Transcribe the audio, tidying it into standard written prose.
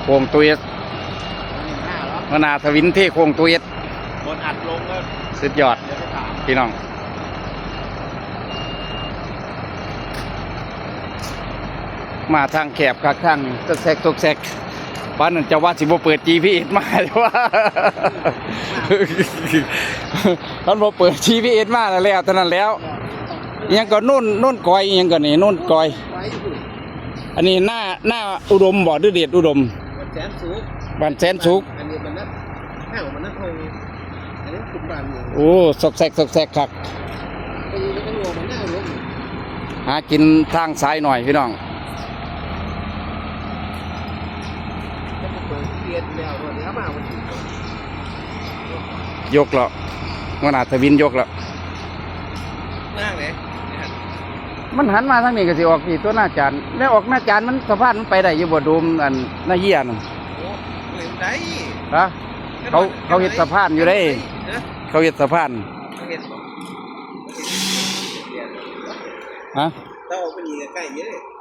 ค้งตัวเอสมนาทวินที่โค้งตัวเอสบนอัดลงก็สุดยอดพี่น้องมาทางแคบคักทางตกแซกบ้านนั้นจะว่าสิบ่เปิด GPS มาแต่ว่าท่านบ่เปิด GPS มาแล้วเท่านั้นแล้วยังก็นุ่นกอยยังก็นี่นุ่นกอยอันนี้หน้าอุดมบ่ดื้อเดชอุดมบ้านแสนสุขอันนี้มันนัดห้างมันนัดทงอันนี้คุณบ้านโอ้สกแซกคักหากินทางซ้ายหน่อยพี่น้องยกแล้วมันอาจจะวินยกแล้วนั่งเลยมันหันมาทางนี้ก็สิออกที่ตัวหน้าจานแล้วออกหน้าจานมันสะพานมันไปได้อยู่บ่ดูมอันหน้าเยี่ยนโอ้เล่นได้ฮะเขาเฮ็ดสะพานอยู่ได้เขาเฮ็ดสะพานฮะต้องเอาไปนี่ใกล้ๆเยอะ